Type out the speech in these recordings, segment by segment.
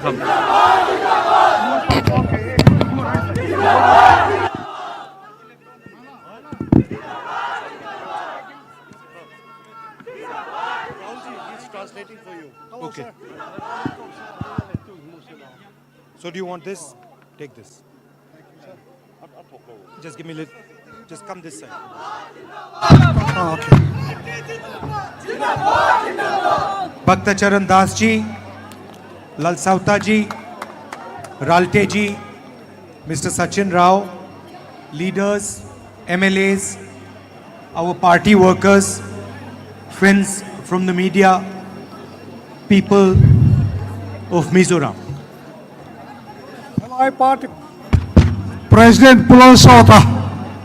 come. He's translating for you. Okay. So do you want this? Take this. Just give me a little. Just come this side. Oh, okay. Bhakta Charan Das ji, Lal Sauta ji, Ralte ji, Mr. Sachin Rao, leaders, MLAs, our party workers, friends from the media, people of Mizoram. Helai party President Pulau Sota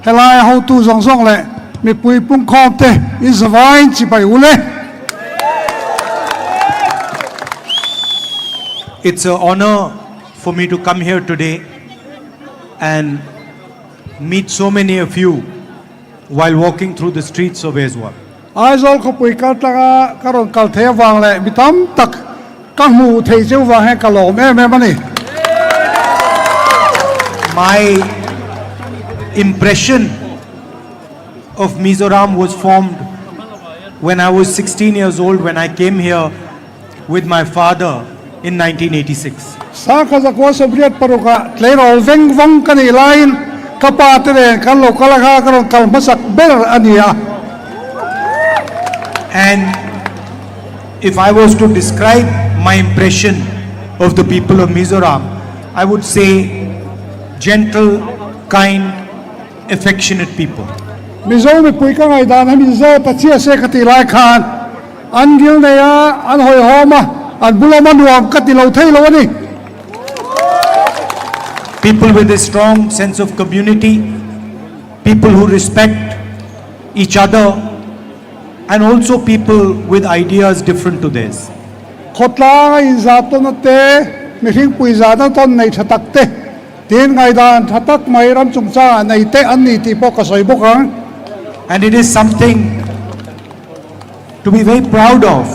helai how tu zong zong le mi pui pung khom te is vain chi pai ule. It's an honor for me to come here today and meet so many of you while walking through the streets of Ezwa. Ai zol ko pui kal tanga karon kal the wang le mi tam tak kang mu thei cheu wang he kalom me mani. My impression of Mizoram was formed when I was 16 years old, when I came here with my father in 1986. Sa ka za ko sobriet paruka tlero veng vong kani line kapatere kan lo kala ka karon kal masak ber ania. And if I was to describe my impression of the people of Mizoram, I would say gentle, kind, affectionate people. Mizo mi pui ka ngai dan mi zo ta chia se kati lai khan an gil ne ya an hoi homa an bulama nuam kati lo thei lo ni. People with a strong sense of community, people who respect each other, and also people with ideas different to theirs. Khotla in za to na te mi hing pui za na ton nei thatak te tin ngai dan thatak mai ram chung cha nei te an ni ti po ka soi bo kang. And it is something to be very proud of.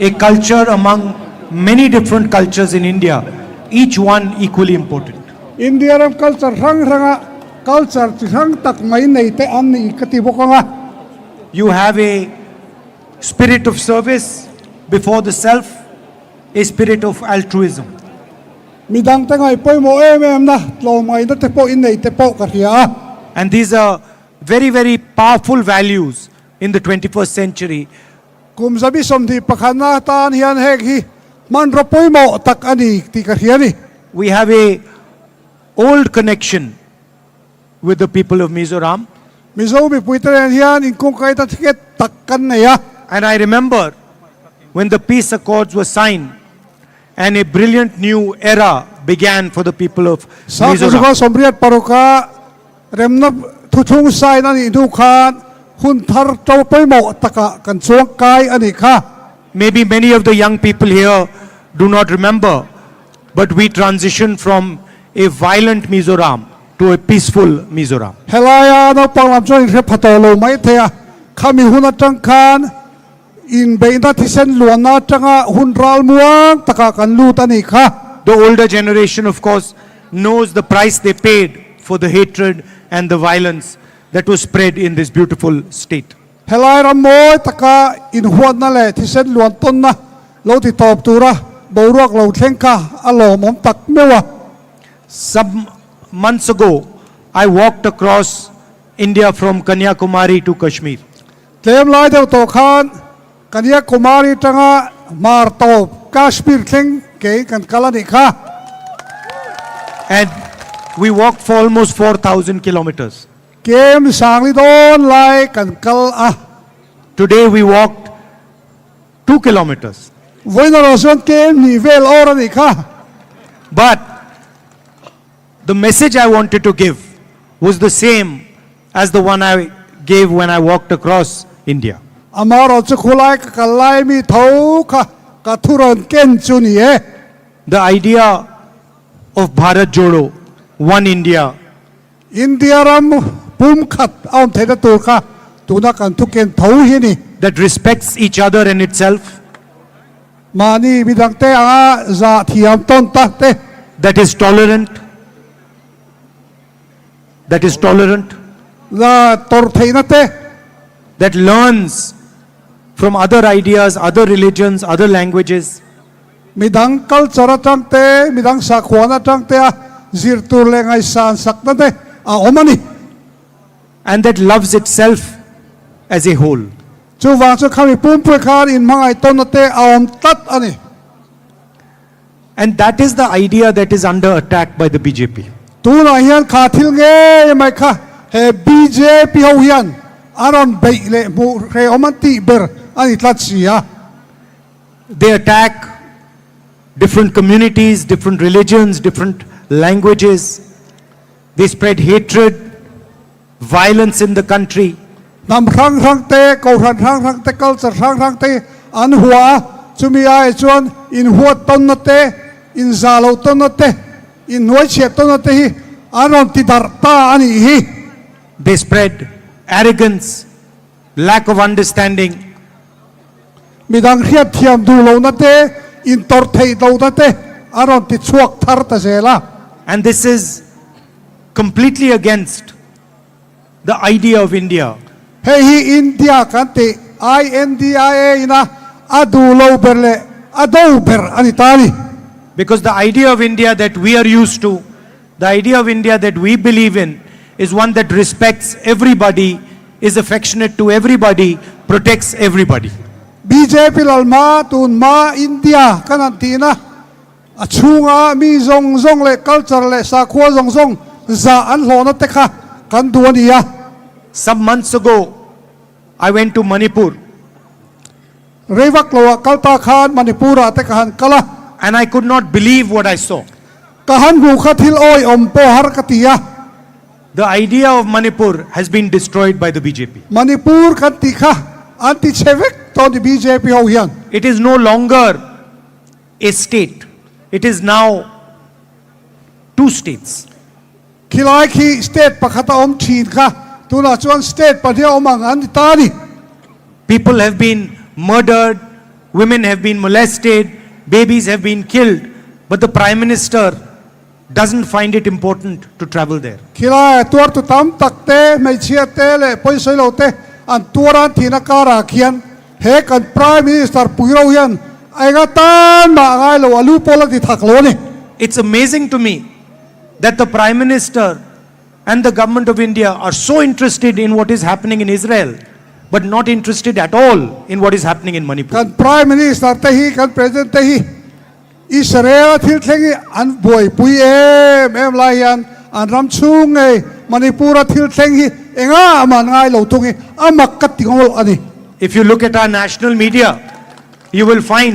A culture among many different cultures in India, each one equally important. India ram culture ti rang tak mai nei te an ni kati bo kang. You have a spirit of service before the self, a spirit of altruism. Midang te ngai poi mo na lo mai na te po in nei te po ka ria. And these are very, very powerful values in the 21st century. Kum sabi som di pakhana tan hian hek hi man ro poi mo tak ani ti ka ria ni. We have a old connection with the people of Mizoram. Mizo mi pui te hian in kong kai ta tiket tak kan nei ya. And I remember when the peace accords were signed and a brilliant new era began for the people of Sa ko Mizoram. sombriat paruka remna thuthung sai na ni du khan hun thar to poi mo taka kan chuang kai ani kha. Maybe many of the young people here do not remember, but we transitioned from a violent Mizoram to a peaceful Mizoram. Helaya no panglam choi re phato lo mai the a khami hun atang khan in beina thisen luana tanga hun ral muang taka kan lut ani kha. The older generation, of course, knows the price they paid for the hatred and the violence that was spread in this beautiful state. Helai ram moi taka in huan na le thisen luan ton na lo ti top tura boruak lo thleng ka alo mom tak mewa. Some months ago, I walked across India from Kanyakumari to Kashmir. Tlem lai deu to khan kania kumari tanga mar to Kashmir thleng ke kan kalani kha. And we walked for almost 4,000 kilometers. Kem sang li don lai kan kal a. Today we walked 2 kilometers. Voina rason kem ni vel ora ni kha. But the message I wanted to give was the same as the one I gave when I walked across India. Amaro chu khulai ka kalai mi tho kha ka thuron ken chu ni e. The idea of Bharat Jodo, One India, India ram pum khat aum theda tur kha tuna kan thu ken tho hi ni. that respects each other and itself, มานี่มีดังเตะอาจะเทียมต้นตาเต that is tolerant, that is tolerant, ละตอร์เทนเต that learns from other ideas, other religions, other languages, มีดังคัลเจอร์จังเตมีดังสักขวานจังเตจิรตุเลงไอสานสักนั่นเตอมันนี่ and that loves itself as a whole. จูวางจูคำมีปุ่มเพื่อการอินมังไอต้นนั่นเตอมตัดอันนี้ And that is the idea that is under attack by the BJP. ตัวไหนยันขาทิลเงี้ยไหมคะเฮบีเจพีเขายันอารอนเบย์เลยมูเรอมันตีเบอร์อันนี้ตัดเสีย They attack different communities, different religions, different languages. They spread hatred, violence in the country. นำรังเตะกูรังเตะกัลจะรังเตะอันหัวจุมีไอจวนอินหัวต้นนั่นเตะอินซาโลต้นนั่นเตะอินหัวเฉียดต้นนั่นเตะอารอนติดาร์ตาอันนี้ They spread arrogance, lack of understanding. มีดังเทียบเทียมดูเรานั่นเตะอินตอร์เทยเรานั่นเตะอารอนติดชวกทาร์ตเซล่า And this is completely against the idea of India. เฮ้ยอินเดียกันติ INDIA นะอดูโลเบอร์เลอดูเบอร์อันนี้ตานี่ Because the idea of India that we are used to, the idea of India that we believe in, is one that respects everybody, is affectionate to everybody, protects everybody. BJP ลมาตูนมาอินเดียกันนันทีนะชูงามีซงเลยคัลเจอร์เลยสักขัวซงจะอันโหนัตเตะค่ะกันตัวนี้ Some months ago, I went to Manipur เรวักโลกัลตาคานมณิปุระเตะกันกะละ and I could not believe what I saw. กะหันหูขัดทิลโอยอมโปฮาร์กติยา The idea of Manipur has been destroyed by the BJP. มณิปุรกันติค่ะอันติเชวิกตอนที่ BJP เอาเฮียน It is no longer a state. It is now two states. คิลายคีสเตทปะขัตอมชีนค่ะตัวน่ะชวนสเตทปะเดียวมังอันติตานี่ People have been murdered, women have been molested, babies have been killed, but the Prime Minister doesn't find it important to travel there. คิลายตัวตุตามตักเตไม่เชียเตเลยปอยสอยโลเตอันตัวรันทีนักการาเขียนเฮกัน Prime Minister ปุยเราเฮียนไอ้กตันมาไงเราลูปอลติทักโลนี่ It's amazing to me that the Prime Minister and the government of India are so interested in what is happening in Israel, but not interested at all in what is happening in กั Manipur. น Prime Minister เตฮีกัน President เตฮีอิสราเอลทิลเทงีอันบวยปุยเอ็มลายันอันรำชุงไงมณิปุระทิลเทงีเองมันไงเราตุงอามักกัดติงโลอันนี้ If you look at our national media, you will find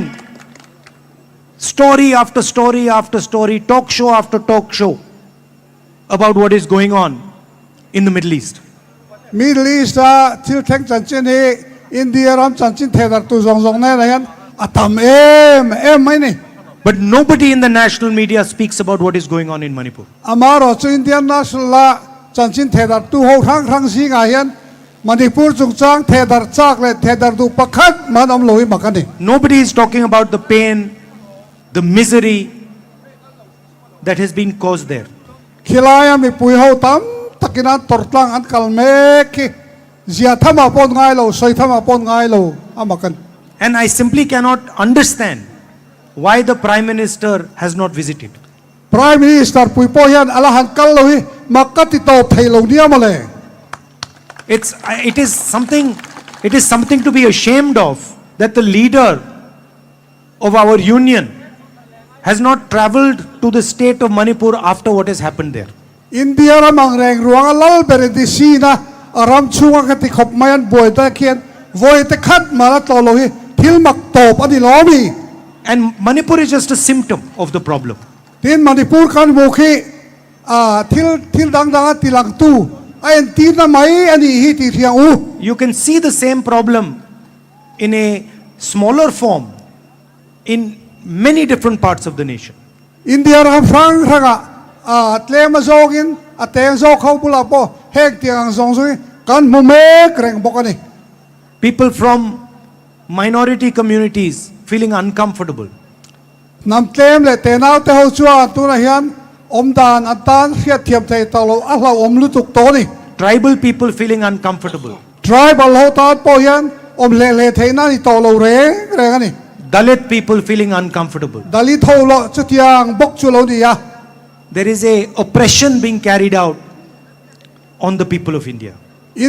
story after story after story, talk show after talk show about what is going on in the Middle East. มิดลีสทิลเทงจันจินเฮอินเดียรำจันจินเทดักตุซงแน่เลยยันอาตามเอ็มไม่นี่ But nobody in the national media speaks about what is going on in Manipur. อามารอจูอินเดียนนัชละจันจินเทดักตุโฮทั้งสิงายันมณิปุรจุงจางเทดักจากเลยเทดักตุปักขัดมันอมลอยมักันนี่ Nobody is talking about the pain, the misery that has been caused there. คิลายมีปุยเฮาตามตะกินันตรตังอันกัลเมกิเจียทำมาปนไงเราใส่ทำมาปนไงเราอามากัน And I simply cannot understand why the Prime Minister has not visited. Prime Minister ปุยโปยันอลหันกัลเลยมักกัติโตไทยเราเนี่ยมาเลย It is something to be ashamed of that the leader of our union has not traveled to the state of Manipur after what has happened there. อินเดียรามังแรงรวงลัลเบรดิซีนะอารามช่วงกันติขบมายันบวยตะเคียนบวยตะคัดมาละตอโลหิทิลมักตบอันนี้ล้อมี And Manipur is just a symptom of the problem. ทินมณิปุรกันโมคีทิลดังติลังตูไอ้ทีน่ะไม่อันนี้ฮิติเทียงอู You can see the same problem in a smaller form in many different parts of the nation. อินเดียรามฟรังรังเตลมาโซกินเตงโซเขาบุลาโปเฮกเตียงซงซุยกันมุเมกแรงบอกกันนี่ People from minority communities feeling uncomfortable. Nam tlem le te nau te ho chuan tu na hian om dan an tan hiat thiam thei to lo a hlau om lu tuk to ni Tribal people feeling uncomfortable. tribal ho tan po hian om le thei na ni to lo re ani Dalit people feeling uncomfortable. dali tho lo chu tiang bok chu lo ni ya There is a oppression being carried out on the people of India.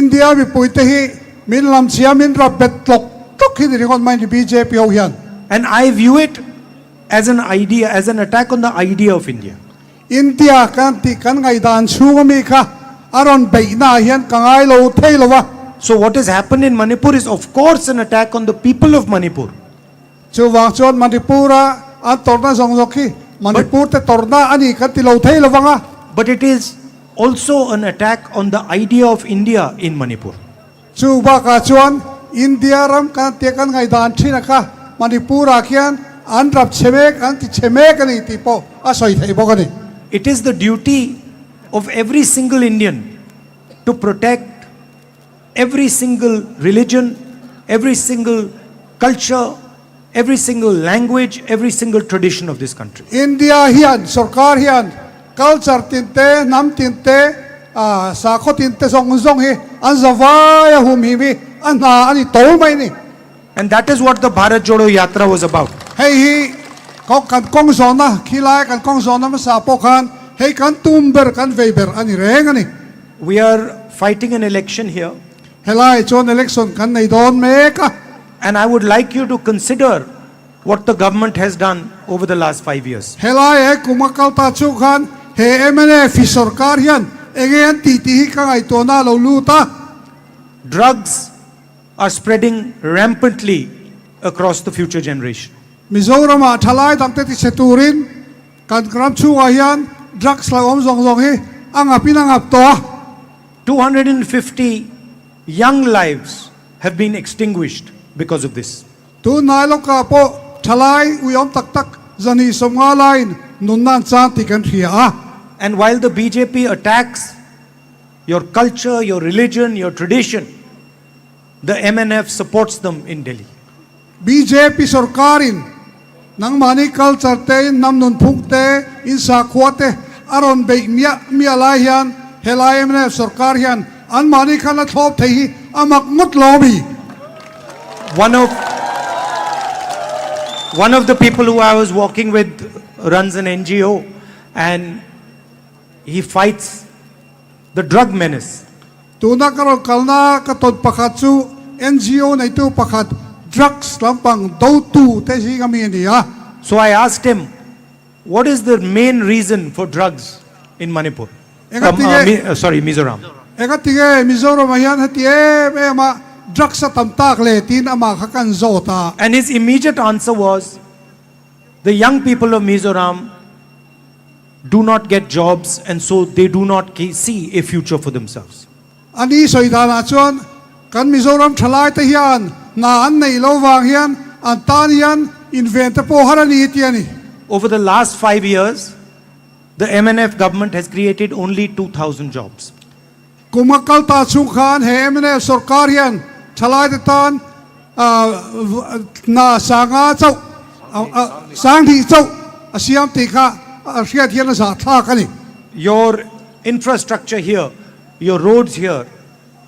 India mi pui te hi min lam sia min ra bet tlok tok hi ni kon mai ni BJP ho hian And I view it as an idea, as an attack on the idea of India. India kan ti kan ngai dan chu mi kha aron bei na hian kangai lo thei lo wa So what has happened in Manipur is of course an attack on the people of Manipur. chu wang chuan Manipura an torna zong zok hi Manipur te torna ani kan ti lo thei lo wanga But it is also an attack on the idea of India in Manipur. chu ba ka chuan India ram kan te kan ngai dan thina kha Manipura khian an rap chemek an ti chemek ani ti po a soi thei bo ani It is the duty of every single Indian to protect every single religion, every single culture, every single language, every single tradition of this country. India hian sarkar hian culture tinte nam tinte sa kho tinte zong zong hi an zawaya hum hi mi an na ani to mai ni And that is what the Bharat Jodo Yatra was about. hei hi ko kan kong zona khilai kan kong zona ma sa po khan hei kan tumber kan veiber ani reng ani We are fighting an election here, helai chon election kan nei don me ka and I would like you to consider what the government has done over the last 5 years. helai he kumakal ta chu khan he emene fi sarkar hian egen ti ti hi ka ngai to na lo lu ta Drugs are spreading rampantly across the future generation. Mizoram a thalai dang te ti seturin kan gram chu a hian drugs la om zong zong hi anga pinang ap to 250 young lives have been extinguished because of this. tu nai lo ka po thalai u yom tak tak zani somnga lain nun nan chan ti kan thia a And while the BJP attacks your culture, your religion, your tradition, the MNF supports them in Delhi. BJP sarkarin nang mani culture te nam nun phuk te in sa khwate aron be mia lai hian helai emne sarkar hian an mani khala thop thei amak mut lobi One of the people who I was walking with runs an NGO, and he fights the drug menace. tuna karon kalna ka ton pakhat chu NGO nei tu pakhat drugs lampang do tu te si kami ni ha So I asked him, what is the main reason for drugs in Manipur? Mizoram. eka tige Mizoram hian hatie me ma drugs sa tamtak le tin ama khakan zota And his immediate answer was, the young people of Mizoram do not get jobs, and so they do not see a future for themselves. ani soidana chuan kan Mizoram thalai te hian na an nei lo wang hian an tan hian invent po harani tiani Over the last 5 years, the MNF government has created only 2,000 jobs. kumakal ta chu khan he emne sarkar hian thalai te tan na sanga chau sang thi chau asiam ti kha riat hian sa tha kani Your infrastructure here, your roads here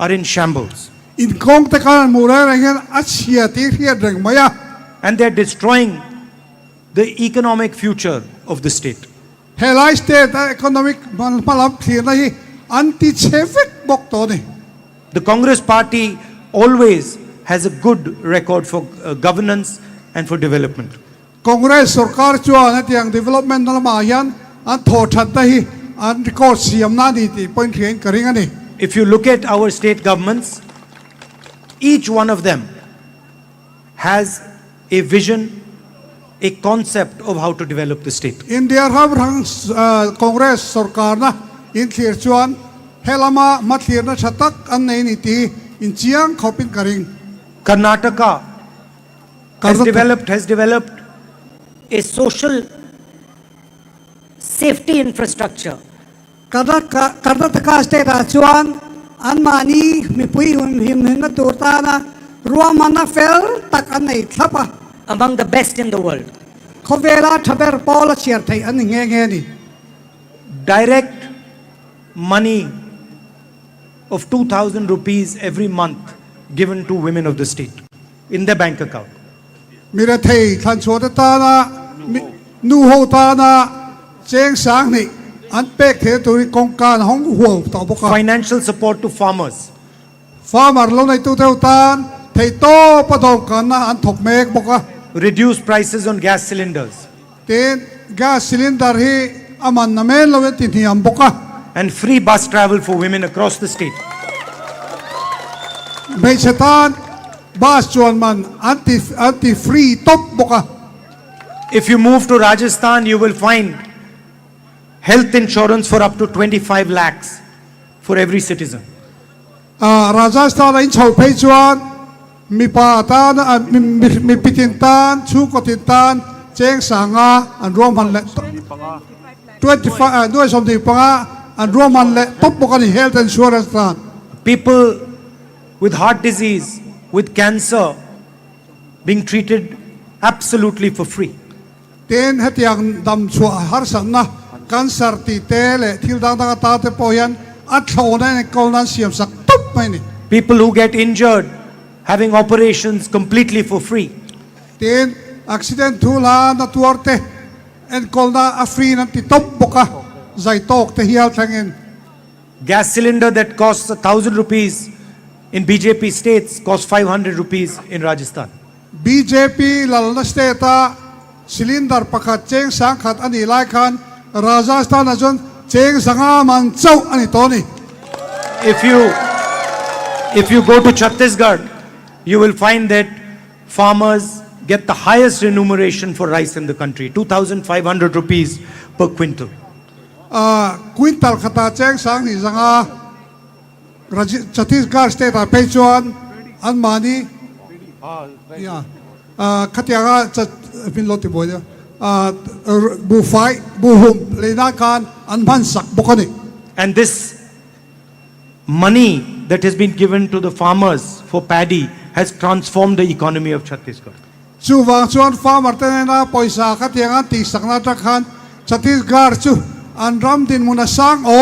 are in shambles, in kong te kan mura hian achia ti riat reng maya and they're destroying the economic future of the state. helai state economic malam thina hi anti chevek bok to ni The Congress party always has a good record for governance and for development. Congress sarkar chuan atiang development na ma hian an tho that ta hi an record siam na ni ti point thian karing ani If you look at our state governments, each one of them has a vision, a concept of how to develop the state. India ham rang Congress sarkar na in thir chuan helama mathir na thatak an nei ni ti in chiang khopin karing Karnataka has Karnataka- developed a social safety infrastructure. Karnataka state a chuan an mani mi pui him na turta na ruwa mana fel tak an nei thlapa among the best in the world. เขาเวลาทำแบบปอละเชียร์ไทยอันนี้แง่ๆนี่ direct money of 2,000 rupees every month given to women of the state in their bank account. มีระเทยทันชัวตานะนูโฮตานะเจงสางนี่อันเป็กเทตุริกองการห้องหัวต่อบุก Financial support to farmers. ฟาร์มเราในตู้เทวตานเทยโตประดมกันนะอันถกเมกบุก Reduce prices on gas cylinders. เต็นก๊าซซิลินเดอร์ฮีอามันน้ำเมนเราติดที่อันบุก And free bus travel for women across the state. ไม่ใช่ตานบาสจวนมันอันติฟรีตบบุก If you move to Rajasthan, you will find health insurance for up to 25 lakhs for every citizen. ราชสถานอินชาวเพจวนมีป่าตานมีปิตินตานชูกตินตานเจงสางาอันรวมมันและด้วยสมดีปังอันรวมมันและตบบุกันเฮลท์อินชัวรันส์ตาน People with heart disease, with cancer, being treated absolutely for free. เต็นให้ยังดำชัวฮาร์สันนะกันสารติเตเลที่ดังตาเตปอยันอัดโลในกอลนันเสียมสักตบไม่นี่ People who get injured, having operations completely for free. เต็นอักซิเดนทูลานาตัวเตเอ็นกอลนาอัฟรีนันติตบบุกะใจโตกเตเฮียลทั้งเงิน Gas cylinder that costs 1,000 rupees in BJP states costs 500 rupees in Rajasthan. BJP ลลนสเตตาซิลินดาร์ประคัดเจงสังขัดอันนี้ไล่คันราชสถานจนเจงสังอามันเจ้าอันนี้ตัวนี้ If you go to Chhattisgarh, you will find that farmers get the highest remuneration for rice in the country, 2,500 rupees per quintal. ควินตัลขตาเจงสังนี่สังอาชัตติสการ์สเตตาเปจวนอันมานีขัดยางจะเป็นรถติบอยบูไฟบูหุมเลยนาการอันพันสักบุกนี่ And this money that has been given to the farmers for paddy has transformed the economy of Chhattisgarh. ชูวางชวนฟาร์มร์เตนนาปอยสาขัดยางตีสักนาตะคันชัตติสการ์ชูอันรำดินมุนสังอ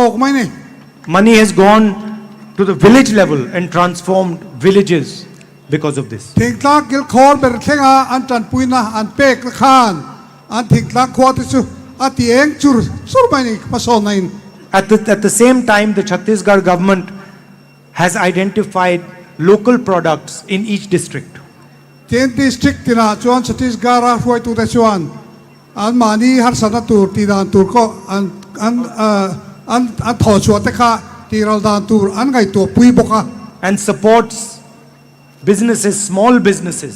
อกไหมนี่ Money has gone to the village level and transformed villages because of this. ทิ้งตากิลคอร์เบอร์เทงาอันจันปุยนะอันเป็กขานอันทิ้งตาควาติสุอัติเองจุรสุรไม่นี่มาสอนใน At the same time, the Chhattisgarh government has identified local products in each district. เทียนดิสตริกตินาจวนสติสการะรวยตุเตชวนอันมานี่ฮัตสันตูร์ตีดานตูร์ก็อันถอดชัวเตค่ะตีเราดานตูร์อันไงตัวปุยบกะ And supports businesses, small businesses,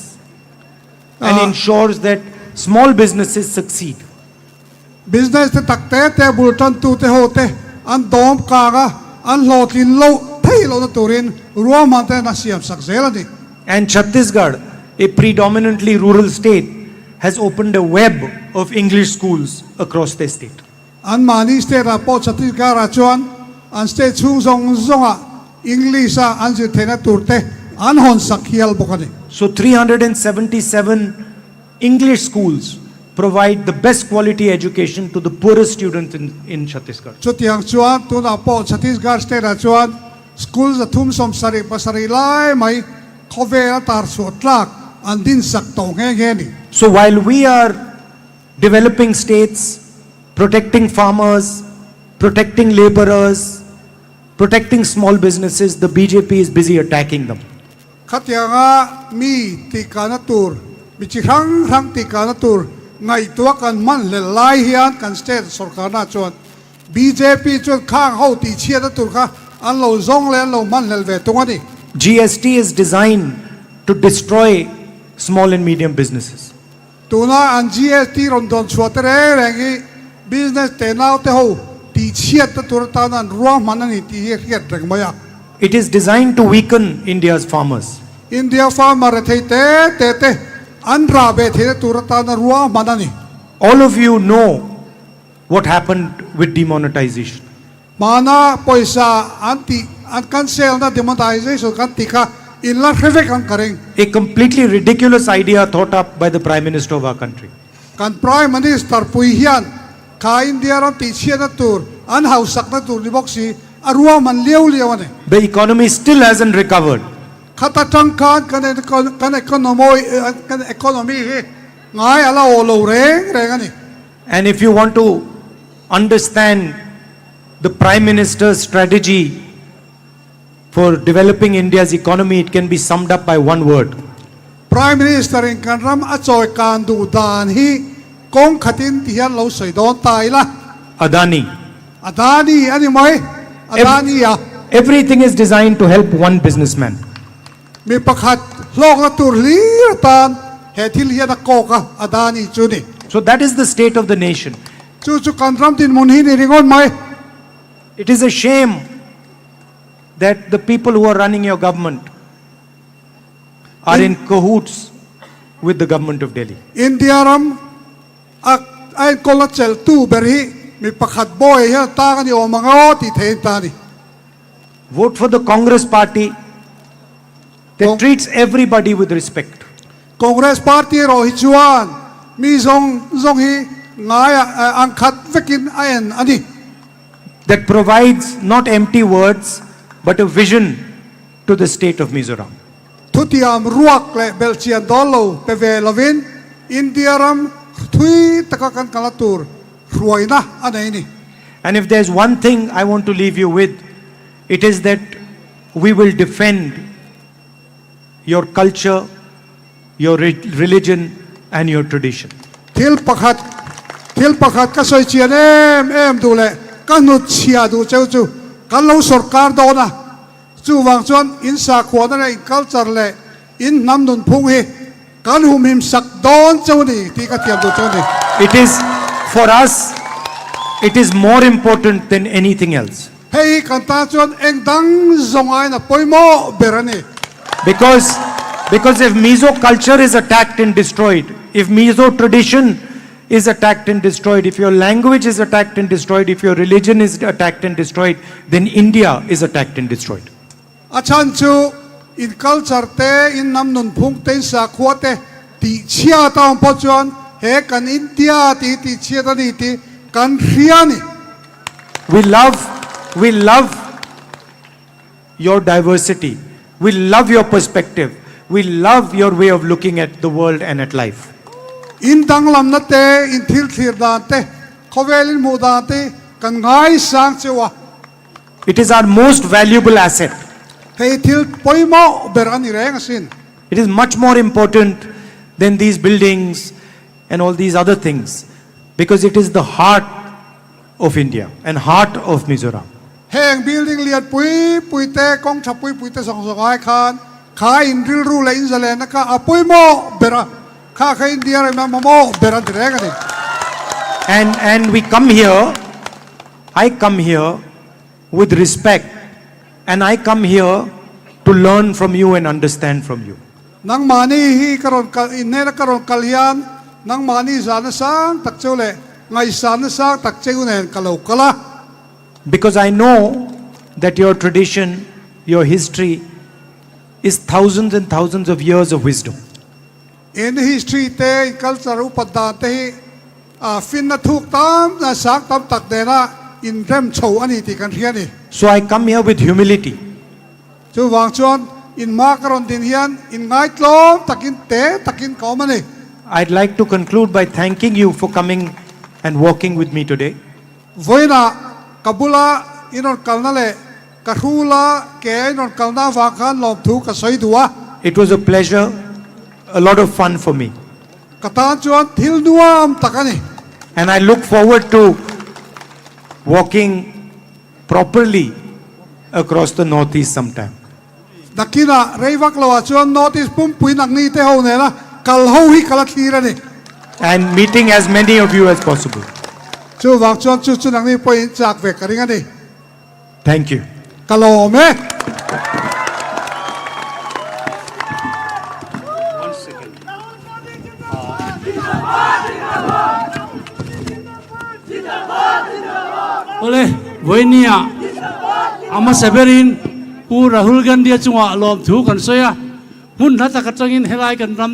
and ensures that small businesses succeed. บิสเนสตักเตะบุลตันตูเตโฮเตอันดอมกากะอันโลตินโลเทโลนตูรินรวมมันเตนัสเซียมสักเซลนี่ And Chhattisgarh, a predominantly rural state, has opened a web of English schools across the state. อันมานี่สเตตาโปสติสการะจวนอันสเตตชุงซงอ่ะอังกฤษอันจะเทนตูร์เตอันฮอนสักเฮียลบกันนี่ So 377 English schools provide the best quality education to the poorest students in Chhattisgarh. ชุดyang chuan tu na po Chhattisgarh state a chuan school za thum som sari pasari lai mai khove a tar so tlak an din sak to nge ni So while we are developing states, protecting farmers, protecting laborers, protecting small businesses, the BJP is busy attacking them. khat yang a mi ti kana tur mi chi rang ti kana tur ngai tua kan man le lai hian kan state sarkar na chuan BJP chuan khang ho ti chia na tur kha an lo zong le an lo man le ve tunga ni GST is designed to destroy small and medium businesses. tuna an GST ron don chuatere rengi business te nau te ho ti chia ta tur ta nan ruang man ani ti hiat reng maya It is designed to weaken India's farmers. India farmer te an ra be the tur ta nan ruang man ani All of you know what happened with demonetization. mana poisa anti an cancel na demonetization kan ti kha in la khevek ang karing A completely ridiculous idea thought up by the Prime Minister of our country. kan Prime Minister pui hian ka India ram ti chia na tur an hausak na tur ni boksi arua man liu ane The economy still hasn't recovered. khata tang kan economy hi ngai ala o lo reng ani And if you want to understand the Prime Minister's strategy for developing India's economy, it can be summed up by one word: Prime Minister in kan ram a choi kan du dan hi kong khatin ti hian lo soi don tai la Adani. Adani ani mai Adani ya Everything is designed to help one businessman. mi pakhat lok na tur li tan he thil hian a ko ka Adani chu ni So that is the state of the nation. chu kan ram tin mun hi ni ringon mai It is a shame that the people who are running your government are in cahoots with the government of Delhi. India ram a ai ko la chel tu ber hi mi pakhat boy hi ta ka ni o manga o ti thein ta ni Vote for the Congress party that Cong- treats everybody with respect. Congress party ro hi chuan mi zong hi ngai ang khat vekin aen ani That provides not empty words but a vision to the state of Mizoram. thutiam ruak le belchian dolo pe ve lovin India ram thui taka kan kalatur ruaina anai ni And if there's one thing I want to leave you with, it is that we will defend your culture, your religion, and your tradition. thil pakhat ka soi chian em du le ka nu chia du cheu chu kan lo sarkar do na chu wang chuan in sa khwa na in culture le in nam nun phung hi kan hum him sak don cheu ni ti ka tiam du cheu ni It is, for us, it is more important than anything else. hei kan ta chuan eng dang zongai na poimo berani Because if Mizo culture is attacked and destroyed, if Mizo tradition is attacked and destroyed, if your language is attacked and destroyed, if your religion is attacked and destroyed, then India is attacked and destroyed. achan chu in culture te in nam nun phung te sa khwa te ti chia ta po chuan he kan India ti chia ta ni ti kan riani We love your diversity. We love your perspective. We love your way of looking at the world and at life. in dang lam na te in thil thir dan te khovelin mu dan te kan ngai sang chewa It is our most valuable asset. hei thil poimo berani reng sin It is much more important than these buildings and all these other things, because it is the heart of India and heart of Mizoram. heng building lian pui te kong chapui pui te song song ai khan kha in ril ru le in zale na ka apoimo bera kha India re ma mo bera reng ani And we come here, I come here with respect, and I come here to learn from you and understand from you. nang mani hi karon kal in ne karon kalyan nang mani zana sang tak chole ngai san sang tak cheu nen kalau kala Because I know that your tradition, your history is thousands and thousands of years of wisdom. in history te in culture upada te hi fin na thuk tam na sak tam tak de na in rem chho ani ti kan hiani So I come here with humility. chu wang chuan in ma karon din hian in ngai tlom takin ko mani I'd like to conclude by thanking you for coming and walking with me today. voina kabula inon kalna le kahula ke inon kalna wa khan lom thu ka soi duwa It was a pleasure, a lot of fun for me. katan chuan thil nuam takani And I look forward to walking properly across the northeast sometime. nakina reivak lawa chuan notice pum pui nak ni te ho ne na kal ho hi kalat hira ni And meeting as many of you as possible. chu wang chuan chu nak ni poi chak ve karinga ni Thank you. kalome One second. Oleh, voinia, ama severin, pu Rahul Gandhi chunga lom thu kan soya hun hata ka changin helai kan ram